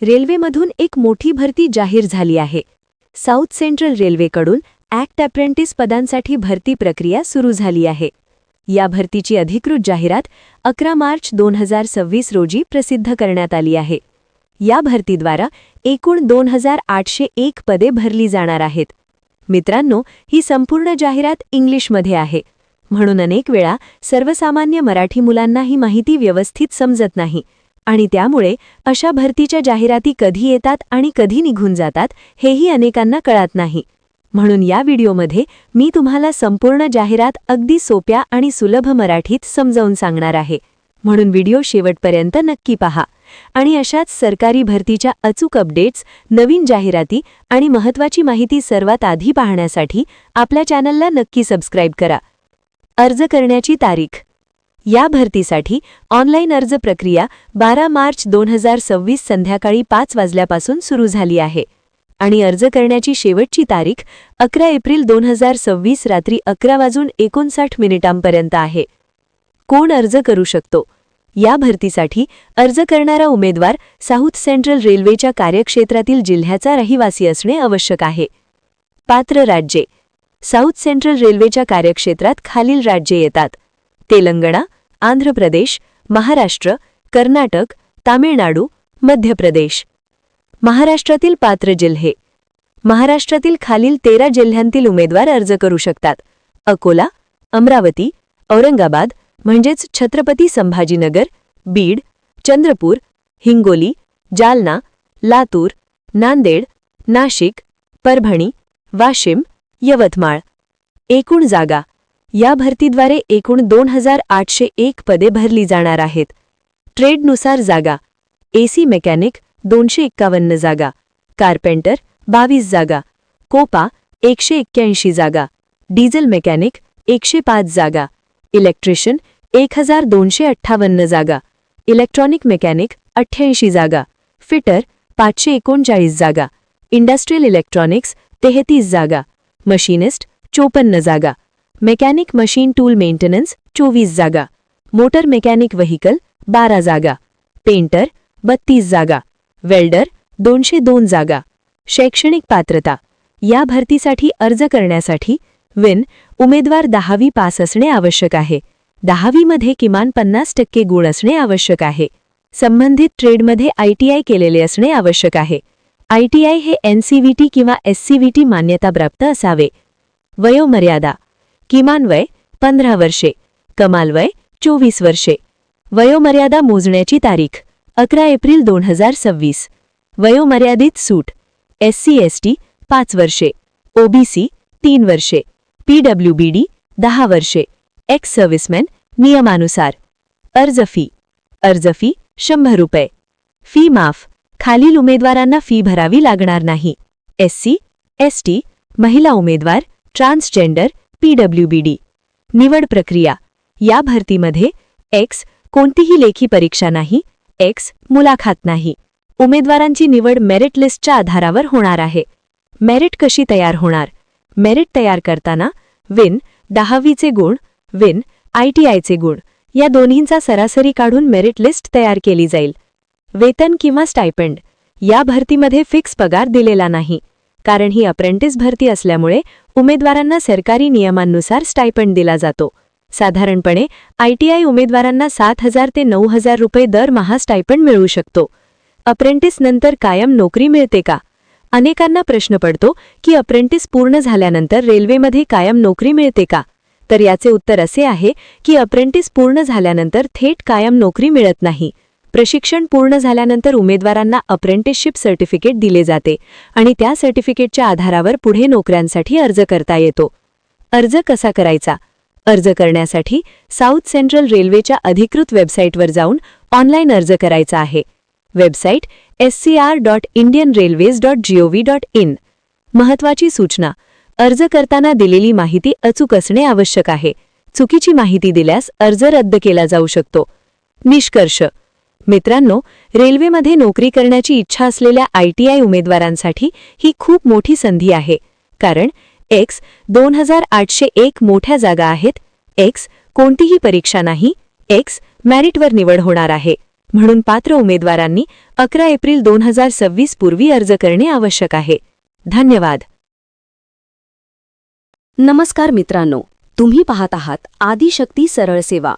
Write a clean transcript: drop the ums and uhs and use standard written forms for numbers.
रेल्वेमधून एक मोठी भरती जाहीर झाली आहे. साऊथ सेंट्रल रेल्वेकडून ॲक्ट अप्रेंटिस पदांसाठी भरती प्रक्रिया सुरू झाली आहे. या भरतीची अधिकृत जाहिरात 11 मार्च 2026 रोजी प्रसिद्ध करण्यात आली आहे. या भरतीद्वारा एकूण 2801 पदे भरली जाणार आहेत. मित्रांनो, ही संपूर्ण जाहिरात इंग्लिशमध्ये आहे, म्हणून अनेक वेळा सर्वसामान्य मराठी मुलांना ही माहिती व्यवस्थित समजत नाही आणि त्यामुळे अशा भरतीच्या जाहिराती कधी येतात आणि कधी निघून जातात हेही अनेकांना कळत नाही. म्हणून या व्हिडिओमध्ये मी तुम्हाला संपूर्ण जाहिरात अगदी सोप्या आणि सुलभ मराठीत समजावून सांगणार आहे. म्हणून व्हिडिओ शेवटपर्यंत नक्की पहा आणि अशाच सरकारी भरतीच्या अचूक अपडेट्स, नवीन जाहिराती आणि महत्त्वाची माहिती सर्वात आधी पाहण्यासाठी आपल्या चॅनलला नक्की सबस्क्राईब करा. अर्ज करण्याची तारीख. या भरतीसाठी ऑनलाईन अर्ज प्रक्रिया 12 मार्च 2026 संध्याकाळी 5 वाजल्यापासून सुरू झाली आहे आणि अर्ज करण्याची शेवटची तारीख 11 एप्रिल 2026 रात्री 11:59 आहे. कोण अर्ज करू शकतो? या भरतीसाठी अर्ज करणारा उमेदवार साऊथ सेंट्रल रेल्वेच्या कार्यक्षेत्रातील जिल्ह्याचा रहिवासी असणे आवश्यक आहे. पात्र राज्ये. साऊथ सेंट्रल रेल्वेच्या कार्यक्षेत्रात खालील राज्ये येतात: तेलंगणा, आंध्र प्रदेश, महाराष्ट्र, कर्नाटक, तामिळनाडू, मध्य प्रदेश. महाराष्ट्रातील पात्र जिल्हे. महाराष्ट्रातील खालील 13 जिल्ह्यांतील उमेदवार अर्ज करू शकतात: अकोला, अमरावती, औरंगाबाद म्हणजेच छत्रपती संभाजीनगर, बीड, चंद्रपूर, हिंगोली, जालना, लातूर, नांदेड, नाशिक, परभणी, वाशिम, यवतमाळ. एकूण जागा. या भरतीद्वारे एकूण 2801 पदे भरली जाणार आहेत. ट्रेडनुसार जागा: एसी मेकॅनिक 251 जागा, कारपेंटर 22 जागा, कोपा 181 जागा, डिझेल मेकॅनिक 105 जागा, इलेक्ट्रिशियन 1258 जागा, इलेक्ट्रॉनिक मेकॅनिक 88 जागा, फिटर 539 जागा, इंडस्ट्रियल इलेक्ट्रॉनिक्स 33 जागा, मशीनिस्ट 54 जागा, मेकॅनिक मशीन टूल मेंटेनन्स 24 जागा, मोटर मेकॅनिक व्हेकल 12 जागा, पेंटर 32 जागा, वेल्डर 202 जागा. शैक्षणिक पात्रता. या भरतीसाठी अर्ज करण्यासाठी उमेदवार 10वी पास असणे आवश्यक आहे. 10वीमध्ये किमान 50% गुण असणे आवश्यक आहे. संबंधित ट्रेडमध्ये ITI केलेले असणे आवश्यक आहे. ITI हे NCVT किंवा SCVT मान्यताप्राप्त असावे. वयोमर्यादा. किमान वय 15 वर्षे, कमाल वय 24 वर्षे. वयोमर्यादा मोजण्याची तारीख 11 एप्रिल 2026. वयोमर्यादित सूट: SC ST 5 वर्षे, OBC 3 वर्षे, PWBD 10 वर्षे, एक्स सर्व्हिसमॅन नियमानुसार. अर्ज फी. अर्ज फी 100 रुपये. फी माफ. खालील उमेदवारांना फी भरावी लागणार नाही: SC ST, महिला उमेदवार, ट्रान्सजेंडर, PWBD. निवड प्रक्रिया. या भरतीमध्ये X कोणतीही लेखी परीक्षा नाही, X मुलाखत नाही. उमेदवारांची निवड मेरिट लिस्टच्या आधारावर होणार आहे. मेरिट कशी तयार होणार? मेरिट तयार करताना 10वीचे गुण, ITIचे गुण या दोन्हींचा सरासरी काढून मेरिट लिस्ट तयार केली जाईल. वेतन किंवा स्टायपेंड. या भरतीमध्ये फिक्स पगार दिलेला नाही, कारण ही अप्रेंटिस भरती असल्यामुळे उमेदवारांना सरकारी नियमांनुसार स्टायपेंड दिला जातो. साधारणपणे ITI उमेदवारांना 7,000 ते 9,000 रुपये दरमहा स्टायपेंड मिळू शकतो. अप्रेंटिस नंतर कायम नोकरी मिळते का? अनेकांना प्रश्न पडतो की अप्रेंटिस पूर्ण झाल्यानंतर रेल्वेमध्ये कायम नोकरी मिळते का? तर याचे उत्तर असे आहे की अप्रेंटिस पूर्ण झाल्यानंतर थेट कायम नोकरी मिळत नाही. प्रशिक्षण पूर्ण झाल्यानंतर उमेदवारांना अप्रेंटिसशिप सर्टिफिकेट दिले जाते आणि त्या सर्टिफिकेटच्या आधारावर पुढे नोकऱ्यांसाठी अर्ज करता येतो. अर्ज कसा करायचा? अर्ज करण्यासाठी साऊथ सेंट्रल रेल्वेच्या अधिकृत वेबसाईटवर जाऊन ऑनलाईन अर्ज करायचा आहे. Website scr.indianrailways.gov.in. महत्त्वाची सूचना: अर्ज करताना दिलेली माहिती अचूक असणे आवश्यक आहे. चुकीची माहिती दिल्यास अर्ज रद्द केला जाऊ शकतो. निष्कर्ष. मित्रांनो, रेल्वेमध्ये नोकरी करण्याची इच्छा असलेल्या ITI उमेदवारांसाठी ही खूप मोठी संधी आहे, कारण X 2801 मोठ्या जागा आहेत, X कोणतीही परीक्षा नाही, X मेरिटवर निवड होणार आहे. म्हणून पात्र उमेदवारांनी 11 एप्रिल 2026 पूर्वी अर्ज करणे आवश्यक आहे. धन्यवाद. नमस्कार मित्रांनो, तुम्ही पाहत आहात आदिशक्ती सरळ सेवा.